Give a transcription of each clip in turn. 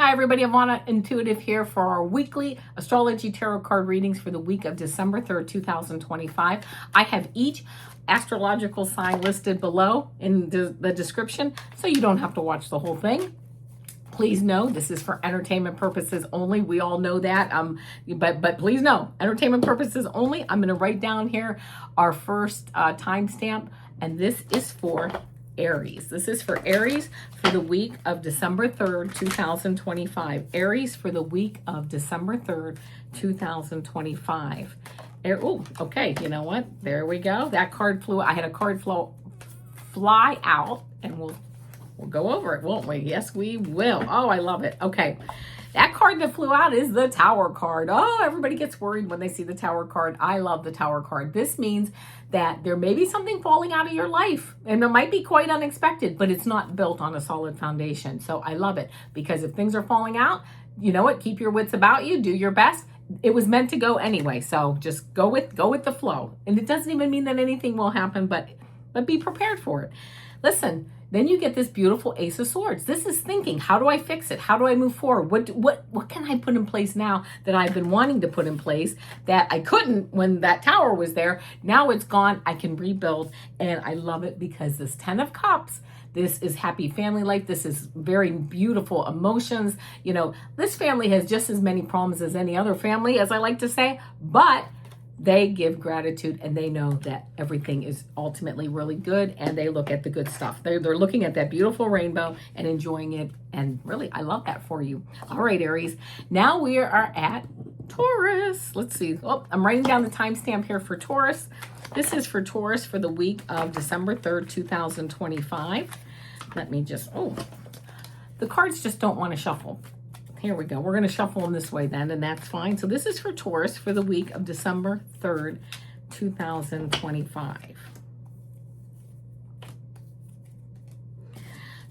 Hi everybody, Avana Intuitive here for our weekly astrology tarot card readings for the week of December 3rd, 2025. I have each astrological sign listed below in the description, so you don't have to watch the whole thing. Please know this is for entertainment purposes only. We all know that, but please know, entertainment purposes only. I'm going to write down here our first timestamp, and this is for Aries. This is for Aries for the week of December 3rd, 2025. Aries for the week of December 3rd, 2025. Oh, okay. You know what? There we go. That card flew. I had a card fly out, and we'll go over it, won't we? Yes, we will. Oh, I love it. Okay. That card that flew out is the Tower card. Oh, everybody gets worried when they see the Tower card. I love the Tower card. This means that there may be something falling out of your life, and it might be quite unexpected, but it's not built on a solid foundation. So I love it, because if things are falling out, you know what? Keep your wits about you. Do your best. It was meant to go anyway. So just go with the flow. And it doesn't even mean that anything will happen, but be prepared for it. Listen. Then you get this beautiful Ace of Swords. This is thinking, how do I fix it? How do I move forward? What can I put in place now that I've been wanting to put in place that I couldn't when that Tower was there? Now it's gone. I can rebuild. And I love it because this 10 of Cups, this is happy family life. This is very beautiful emotions. You know, this family has just as many problems as any other family, as I like to say, but they give gratitude and they know that everything is ultimately really good, and they look at the good stuff. They're looking at that beautiful rainbow and enjoying it. And really, I love that for you. All right, Aries. Now we are at Taurus. Let's see. Oh, I'm writing down the timestamp here for Taurus. This is for Taurus for the week of December 3rd, 2025. Let me just, the cards just don't want to shuffle. Here we go. We're going to shuffle them this way then, and that's fine. So this is for Taurus for the week of December 3rd, 2025.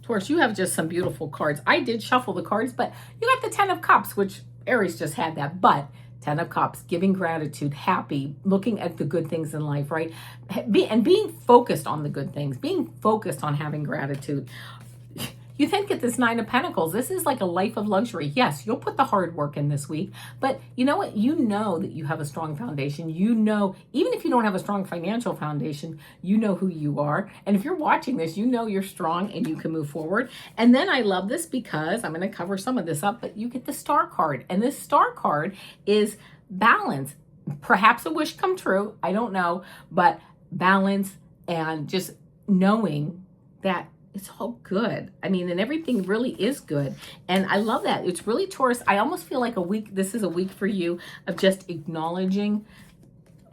Taurus, you have just some beautiful cards. I did shuffle the cards, but you got the 10 of Cups, which Aries just had that. But 10 of Cups, giving gratitude, happy, looking at the good things in life, right? And being focused on the good things, being focused on having gratitude. You then get this 9 of Pentacles. This is like a life of luxury. Yes, you'll put the hard work in this week, but you know what? You know that you have a strong foundation. You know, even if you don't have a strong financial foundation, you know who you are. And if you're watching this, you know you're strong and you can move forward. And then I love this because I'm going to cover some of this up, but you get the Star card. And this Star card is balance. Perhaps a wish come true. I don't know, but balance and just knowing that it's all good. I mean, and everything really is good. And I love that. It's really Taurus. I almost feel like this is a week for you of just acknowledging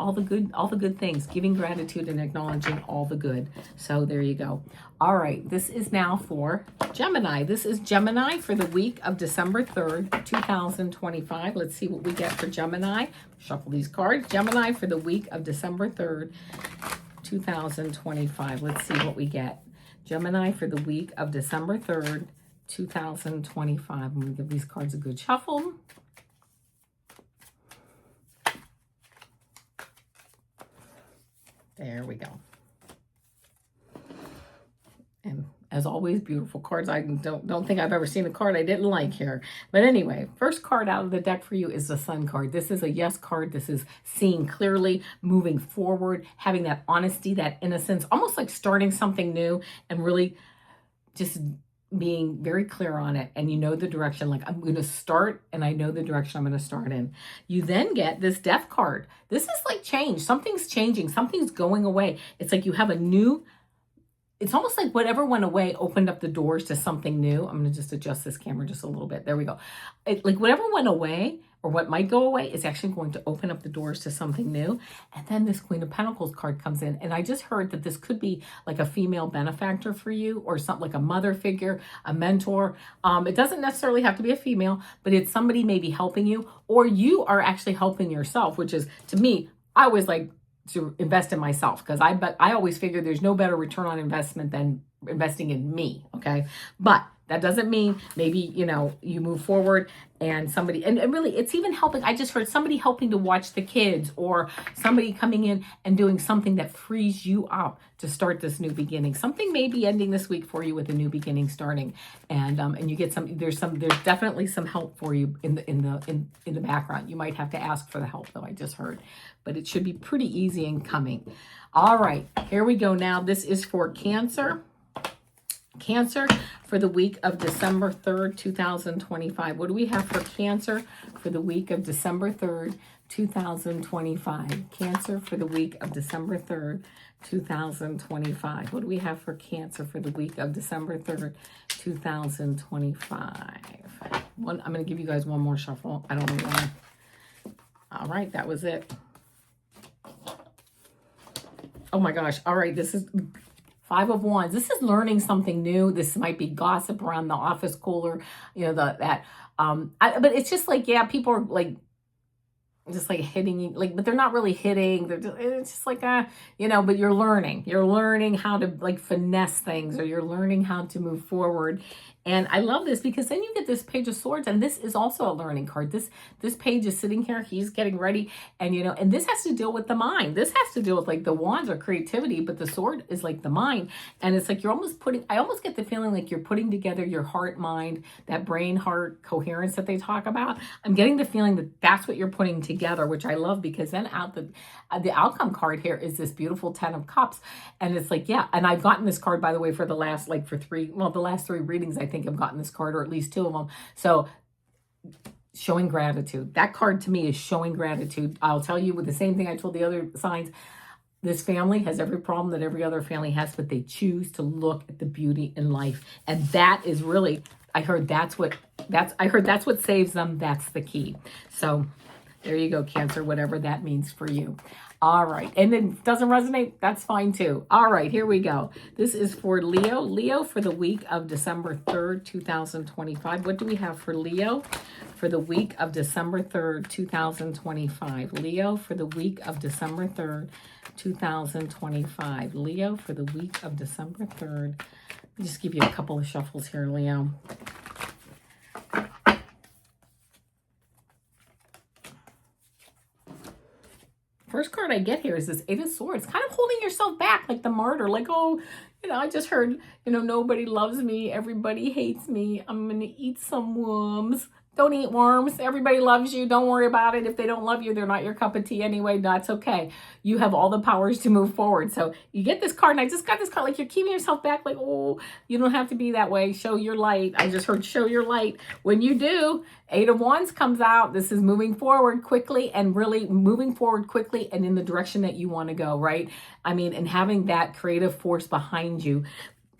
all the good things, giving gratitude and acknowledging all the good. So there you go. All right. This is now for Gemini. This is Gemini for the week of December 3rd, 2025. Let's see what we get for Gemini. Shuffle these cards. Gemini for the week of December 3rd, 2025. Let's see what we get. Gemini for the week of December 3rd, 2025. I'm going to give these cards a good shuffle. There we go. And as always, beautiful cards. I don't think I've ever seen a card I didn't like here. But anyway, first card out of the deck for you is the Sun card. This is a yes card. This is seeing clearly, moving forward, having that honesty, that innocence, almost like starting something new and really just being very clear on it. And you know the direction, like I'm going to start and I know the direction I'm going to start in. You then get this Death card. This is like change. Something's changing. Something's going away. It's like you have a new, it's almost like whatever went away opened up the doors to something new. I'm going to just adjust this camera just a little bit. There we go. Like whatever went away or what might go away is actually going to open up the doors to something new. And then this Queen of Pentacles card comes in. And I just heard that this could be like a female benefactor for you, or something like a mother figure, a mentor. It doesn't necessarily have to be a female, but it's somebody maybe helping you, or you are actually helping yourself, which is, to me, I always like to invest in myself, because I always figure there's no better return on investment than investing in me. Okay. But That doesn't mean maybe, you know, you move forward and somebody, and really it's even helping. I just heard somebody helping to watch the kids, or somebody coming in and doing something that frees you up to start this new beginning. Something may be ending this week for you with a new beginning starting, and you get there's definitely some help for you in the background. You might have to ask for the help though, I just heard, but it should be pretty easy in coming. All right, here we go now. This is for Cancer. Cancer for the week of December 3rd, 2025. What do we have for Cancer for the week of December 3rd, 2025? Cancer for the week of December 3rd, 2025. What do we have for Cancer for the week of December 3rd, 2025? I'm going to give you guys one more shuffle. I don't know why. All right, that was it. Oh my gosh. All right, this is Five of Wands. This is learning something new. This might be gossip around the office cooler, you know, but it's just like, yeah, people are like, just like hitting, like, but they're not really hitting. It's just like, you know, but you're learning how to like finesse things, or you're learning how to move forward. And I love this because then you get this Page of Swords, and this is also a learning card. This page is sitting here, he's getting ready, and you know, and this has to deal with the mind. This has to deal with like the wands or creativity, but the sword is like the mind. And it's like you're almost I almost get the feeling like you're putting together your heart, mind, that brain heart coherence that they talk about. I'm getting the feeling that that's what you're putting together, which I love, because then the outcome card here is this beautiful 10 of Cups. And it's like, yeah, and I've gotten this card, by the way, for the last, like the last three readings, I think I've gotten this card, or at least two of them. So showing gratitude. That card to me is showing gratitude. I'll tell you with the same thing I told the other signs. This family has every problem that every other family has, but they choose to look at the beauty in life. And that is really, I heard that's what saves them. That's the key. So there you go, Cancer, whatever that means for you. All right. And it doesn't resonate, that's fine too. All right, here we go. This is for Leo. Leo for the week of December 3rd, 2025. What do we have for Leo for the week of December 3rd, 2025? Leo for the week of December 3rd, 2025. Leo for the week of December 3rd. Let me just give you a couple of shuffles here, Leo. First card I get here is this Eight of Swords, kind of holding yourself back like the martyr, like, oh, you know, I just heard, you know, nobody loves me, everybody hates me, I'm gonna eat some worms. Don't eat worms. Everybody loves you. Don't worry about it. If they don't love you, they're not your cup of tea anyway. That's okay. You have all the powers to move forward. So you get this card, and I just got this card, like you're keeping yourself back, like, oh, you don't have to be that way. Show your light. I just heard show your light. When you do, Eight of Wands comes out. This is moving forward quickly, and really moving forward quickly and in the direction that you want to go, right? I mean, and having that creative force behind you.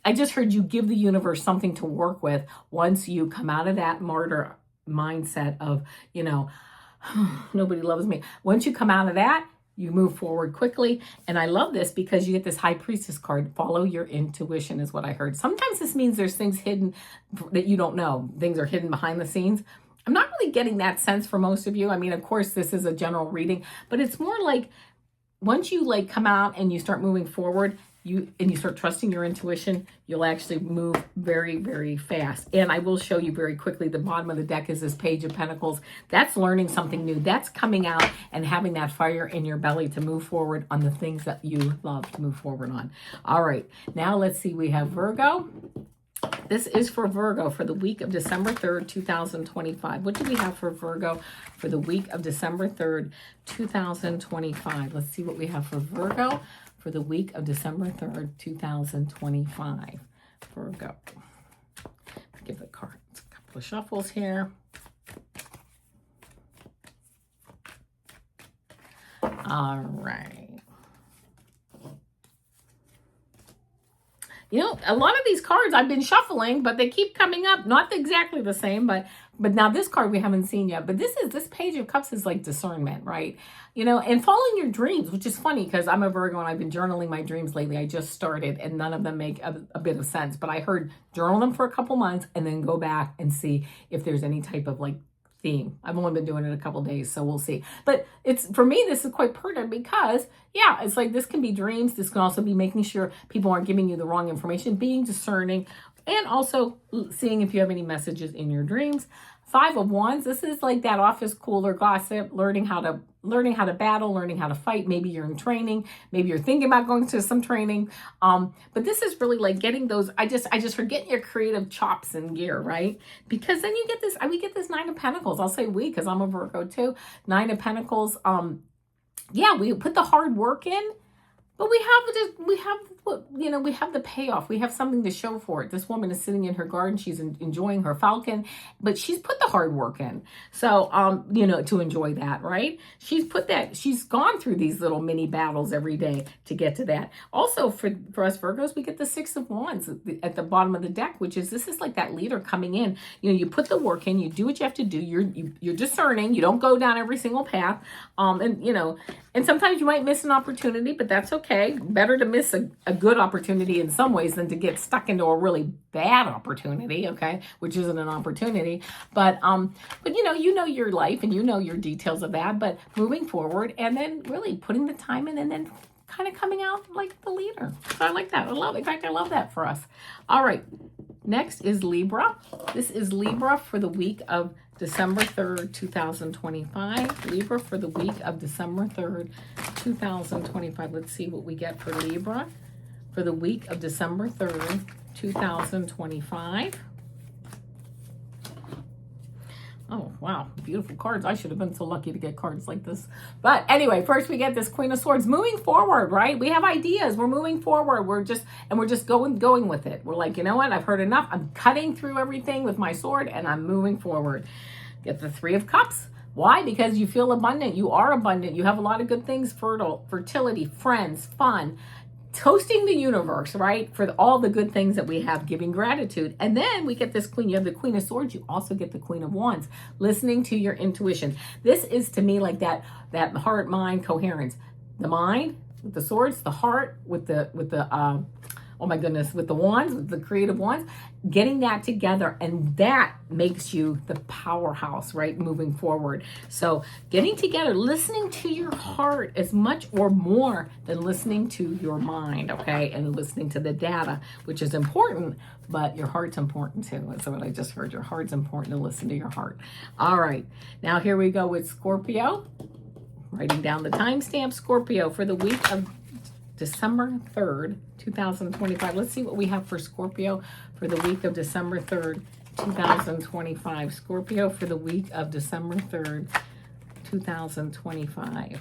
I just heard you give the universe something to work with once you come out of that martyr mindset of, you know, nobody loves me. Once you come out of that, you move forward quickly. And I love this because you get this High Priestess card. Follow your intuition is what I heard. Sometimes this means there's things hidden that you don't know. Things are hidden behind the scenes. I'm not really getting that sense for most of you. I mean, of course, this is a general reading, but it's more like once you like come out and you start moving forward, you start trusting your intuition, you'll actually move very, very fast. And I will show you very quickly, the bottom of the deck is this Page of Pentacles. That's learning something new. That's coming out and having that fire in your belly to move forward on the things that you love to move forward on. All right, now let's see, we have Virgo. This is for Virgo for the week of December 3rd, 2025. What do we have for Virgo for the week of December 3rd, 2025? Let's see what we have for Virgo for the week of December 3rd, 2025. Virgo. Give the cards a couple of shuffles here. All right. You know, a lot of these cards I've been shuffling, but they keep coming up. Not exactly the same, but now this card we haven't seen yet. But this Page of Cups is like discernment, right? You know, and following your dreams, which is funny because I'm a Virgo and I've been journaling my dreams lately. I just started and none of them make a bit of sense. But I heard journal them for a couple months and then go back and see if there's any type of like theme. I've only been doing it a couple days, so we'll see. But it's, for me, this is quite pertinent because, yeah, it's like this can be dreams. This can also be making sure people aren't giving you the wrong information, being discerning, And also seeing if you have any messages in your dreams. Five of Wands, this is like that office cooler gossip, learning how to battle, learning how to fight. Maybe you're in training, maybe you're thinking about going to some training. But this is really like getting those, I just heard getting your creative chops in gear, right? Because then you get this, we get this Nine of Pentacles. I'll say we, because I'm a Virgo too. Nine of Pentacles. Yeah, we put the hard work in, but we have the payoff. We have something to show for it. This woman is sitting in her garden. She's enjoying her falcon, but she's put the hard work in. So, to enjoy that, right? She's gone through these little mini battles every day to get to that. Also, for us Virgos, we get the Six of Wands at the bottom of the deck, this is like that leader coming in. You put the work in, you do what you have to do. You're discerning. You don't go down every single path. And sometimes you might miss an opportunity, but that's okay. Better to miss a good opportunity in some ways than to get stuck into a really bad opportunity, okay, which isn't an opportunity. But you know your life and you know your details of that, but moving forward and then really putting the time in and then kind of coming out like the leader. So I like that. In fact, I love that for us. All right. Next is Libra. This is Libra for the week of December 3rd, 2025. Libra for the week of December 3rd, 2025. Let's see what we get for Libra for the week of December 3rd, 2025. Oh, wow. Beautiful cards. I should have been so lucky to get cards like this. But anyway, first we get this Queen of Swords. Moving forward, right? We have ideas. We're moving forward. We're just going with it. We're like, you know what? I've heard enough. I'm cutting through everything with my sword and I'm moving forward. Get the Three of Cups. Why? Because you feel abundant. You are abundant. You have a lot of good things. Fertility, friends, fun. Toasting the universe, right? For all the good things that we have, giving gratitude. And then we get this Queen. You have the Queen of Swords. You also get the Queen of Wands. Listening to your intuition. This is to me like that heart-mind coherence. The mind with the swords, the heart with the oh my goodness, with the wands, with the creative wands, getting that together, and that makes you the powerhouse, right, moving forward. So getting together, listening to your heart as much or more than listening to your mind, okay, and listening to the data, which is important, but your heart's important too. That's what I just heard. Your heart's important to listen to your heart. All right, now here we go with Scorpio. Writing down the timestamp, Scorpio for the week of December 3rd, 2025. Let's see what we have for Scorpio for the week of December 3rd, 2025. Scorpio for the week of December 3rd, 2025.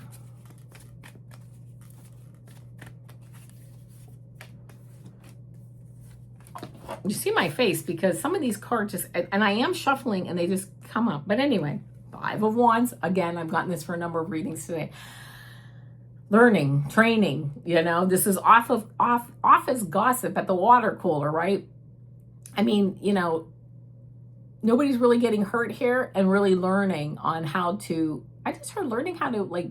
You see my face because some of these cards just, and I am shuffling and they just come up. But anyway, Five of Wands. Again, I've gotten this for a number of readings today. Learning, training, this is office gossip at the water cooler, right? I mean, nobody's really getting hurt here and really learning on how to, I just heard learning how to like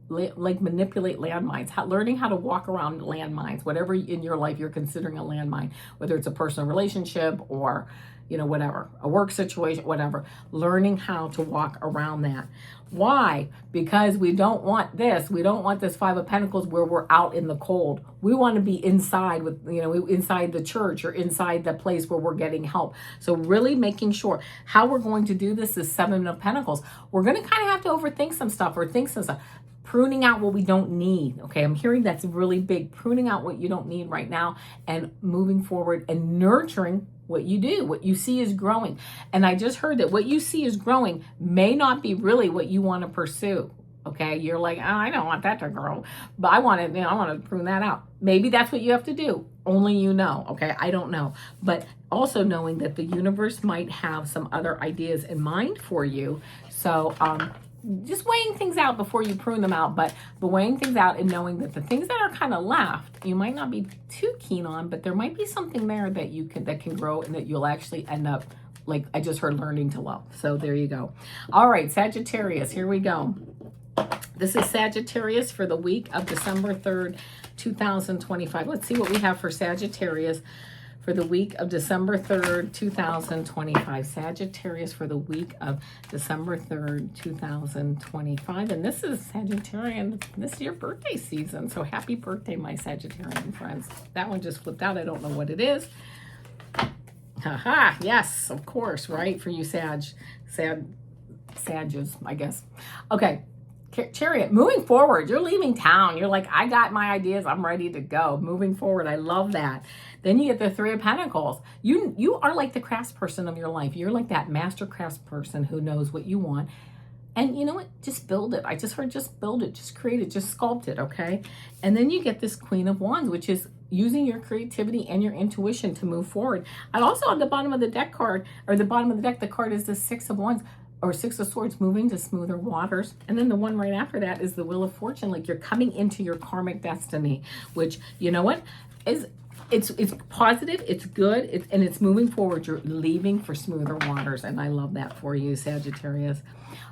manipulate landmines, learning how to walk around landmines, whatever in your life you're considering a landmine, whether it's a personal relationship or, whatever, a work situation, whatever, learning how to walk around that. Why? Because we don't want this. We don't want this Five of Pentacles where we're out in the cold. We want to be inside with, inside the church or inside the place where we're getting help. So really making sure how we're going to do this is Seven of Pentacles. We're going to kind of have to overthink some stuff or think some stuff. Pruning out what we don't need. Okay, I'm hearing that's really big. Pruning out what you don't need right now and moving forward and nurturing what you do, what you see is growing. And I just heard that what you see is growing may not be really what you want to pursue. Okay, you're like, oh, I don't want that to grow, but I want to prune that out. Maybe that's what you have to do. Only you know. Okay, I don't know. But also knowing that the universe might have some other ideas in mind for you. So, just weighing things out before you prune them out, but weighing things out and knowing that the things that are kind of left, you might not be too keen on, but there might be something there that can grow and that you'll actually end up, like I just heard, learning to love. So there you go. All right, Sagittarius, here we go. This is Sagittarius for the week of December 3rd, 2025. Let's see what we have for Sagittarius for the week of December 3rd, 2025. Sagittarius for the week of December 3rd, 2025. And this is Sagittarian. This is your birthday season. So happy birthday, my Sagittarian friends. That one just flipped out. I don't know what it is. Haha, yes, of course, right? For you Sages, I guess. Okay, Chariot, moving forward, you're leaving town. You're like, I got my ideas. I'm ready to go. Moving forward, I love that. Then you get the Three of Pentacles. You are like the craftsperson of your life. You're like that master craftsperson who knows what you want. And you know what? Just build it. I just heard just build it, just create it, just sculpt it, okay? And then you get this Queen of Wands, which is using your creativity and your intuition to move forward. And also on the bottom of the deck card, or the bottom of the deck, the card is the Six of Wands, or Six of Swords, moving to smoother waters. And then the one right after that is the Wheel of Fortune, like you're coming into your karmic destiny, which, you know what, is it's positive, it's good, and it's moving forward. You're leaving for smoother waters, and I love that for you, Sagittarius.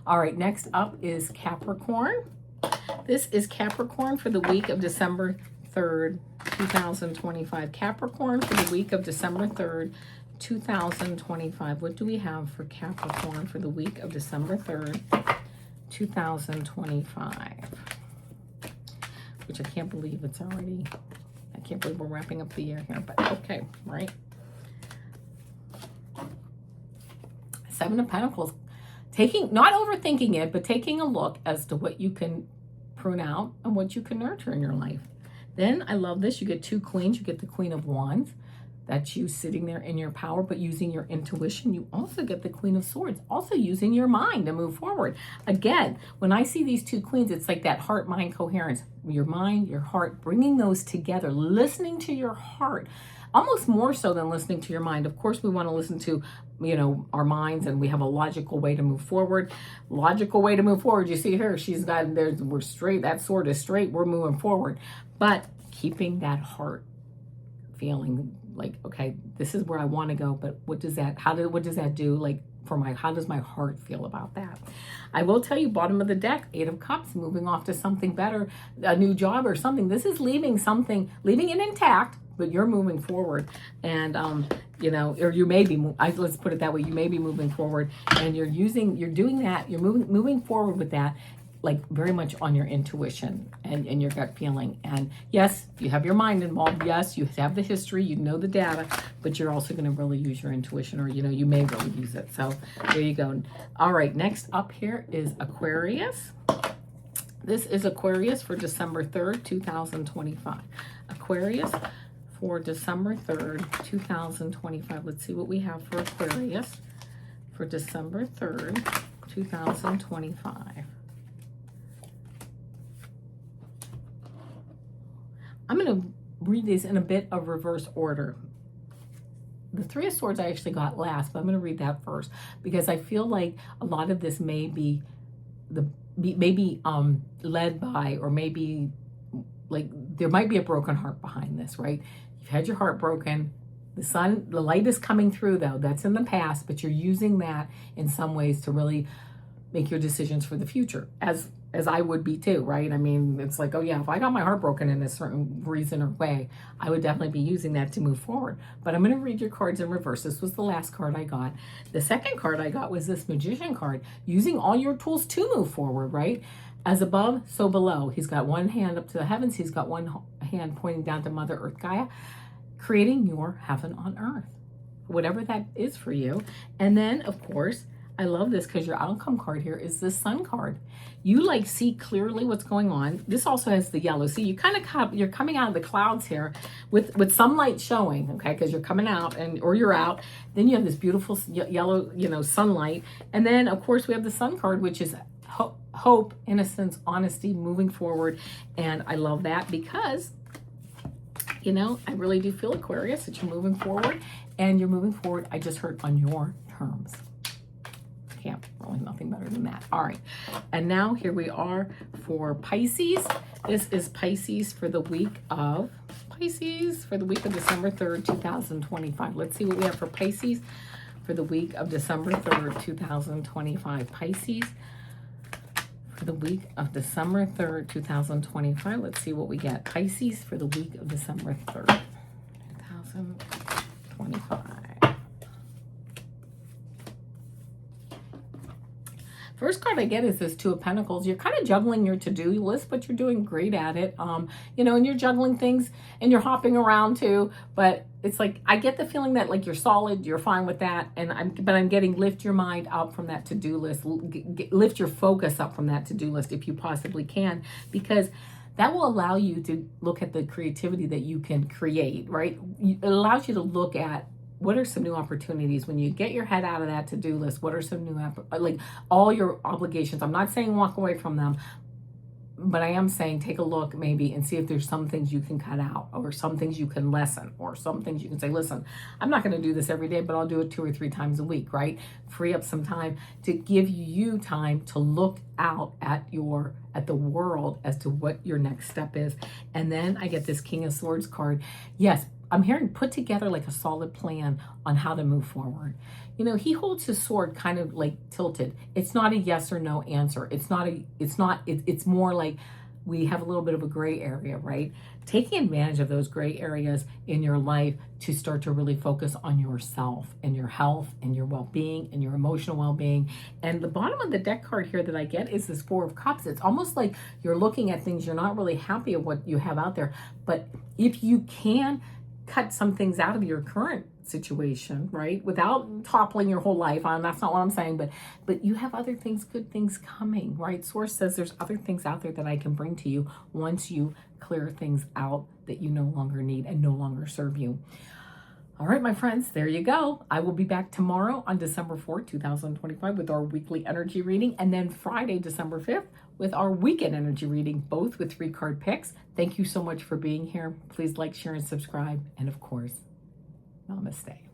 All right, next up is Capricorn. This is Capricorn for the week of December 3rd, 2025. Capricorn for the week of December 3rd, 2025. What do we have for Capricorn for the week of December 3rd, 2025? Which I can't believe it's already, I can't believe we're wrapping up the year here, but okay, right? Seven of Pentacles. Not overthinking it, but taking a look as to what you can prune out and what you can nurture in your life. Then I love this. You get two queens. You get the Queen of Wands. That's you sitting there in your power, but using your intuition. You also get the Queen of Swords, also using your mind to move forward. Again, when I see these two queens, it's like that heart-mind coherence. Your mind, your heart, bringing those together, listening to your heart, almost more so than listening to your mind. Of course, we want to listen to, our minds, and we have a logical way to move forward. Logical way to move forward. You see her, she's got, we're straight, that sword is straight, we're moving forward. But keeping that heart feeling like, okay, this is where I want to go, but what does that do? Like how does my heart feel about that? I will tell you, bottom of the deck, Eight of Cups, moving off to something better, a new job or something. This is leaving it intact, but you're moving forward. And, or you may be, let's put it that way, you may be moving forward, and you're doing that, you're moving forward with that, like very much on your intuition and your gut feeling. And yes, you have your mind involved. Yes, you have the history, you know the data, but you're also going to really use your intuition, or, you may really use it. So there you go. All right, next up here is Aquarius. This is Aquarius for December 3rd, 2025. Aquarius for December 3rd, 2025. Let's see what we have for Aquarius for December 3rd, 2025. I'm going to read these in a bit of reverse order. The Three of Swords I actually got last, but I'm going to read that first because I feel like a lot of this may be led by, or maybe like there might be a broken heart behind this, right? You've had your heart broken. The light is coming through though. That's in the past, but you're using that in some ways to really make your decisions for the future, as I would be too, right? I mean, it's like, oh yeah, if I got my heart broken in a certain reason or way, I would definitely be using that to move forward. But I'm going to read your cards in reverse. This was the last card I got. The second card I got was this Magician card, using all your tools to move forward, right? As above, so below. He's got one hand up to the heavens. He's got one hand pointing down to Mother Earth Gaia, creating your heaven on earth, whatever that is for you. And then, of course, I love this because your outcome card here is the Sun card. You see clearly what's going on. This also has the yellow. See, you're coming out of the clouds here with sunlight showing, okay? Because you're coming out or you're out. Then you have this beautiful yellow, sunlight. And then of course we have the Sun card, which is hope, innocence, honesty, moving forward. And I love that because, I really do feel, Aquarius, that you're moving forward, and you're moving forward, I just heard, on your terms. Really nothing better than that. All right, and now here we are for Pisces. This is Pisces for the week of December 3rd, 2025. Let's see what we have for Pisces for the week of December 3rd, 2025. Pisces for the week of December 3rd, 2025. Let's see what we get. Pisces for the week of December 3rd, 2025. First card I get is this Two of Pentacles. You're kind of juggling your to-do list, but you're doing great at it. You know, and you're juggling things and you're hopping around too, but it's like, I get the feeling that like you're solid, you're fine with that. And I'm getting lift your mind up from that to-do list, lift your focus up from that to-do list if you possibly can, because that will allow you to look at the creativity that you can create, right? It allows you to look at what are some new opportunities when you get your head out of that to-do list. What are some new, like all your obligations. I'm not saying walk away from them, but I am saying take a look maybe and see if there's some things you can cut out, or some things you can lessen, or some things you can say, listen, I'm not going to do this every day, but I'll do it 2 or 3 times a week, right? Free up some time to give you time to look out at the world as to what your next step is. And then I get this King of Swords card. Yes, I'm hearing put together like a solid plan on how to move forward. You know, he holds his sword kind of like tilted. It's not a yes or no answer. It's more like we have a little bit of a gray area, right? Taking advantage of those gray areas in your life to start to really focus on yourself and your health and your well-being and your emotional well-being. And the bottom of the deck card here that I get is this Four of Cups. It's almost like you're looking at things, you're not really happy of what you have out there. But if you can cut some things out of your current situation, right? Without toppling your whole life on, that's not what I'm saying, but you have other things, good things coming, right? Source says there's other things out there that I can bring to you once you clear things out that you no longer need and no longer serve you. All right, my friends, there you go. I will be back tomorrow on December 4th, 2025 with our weekly energy reading, and then Friday, December 5th with our weekend energy reading, both with 3-card picks. Thank you so much for being here. Please like, share, and subscribe. And of course, namaste.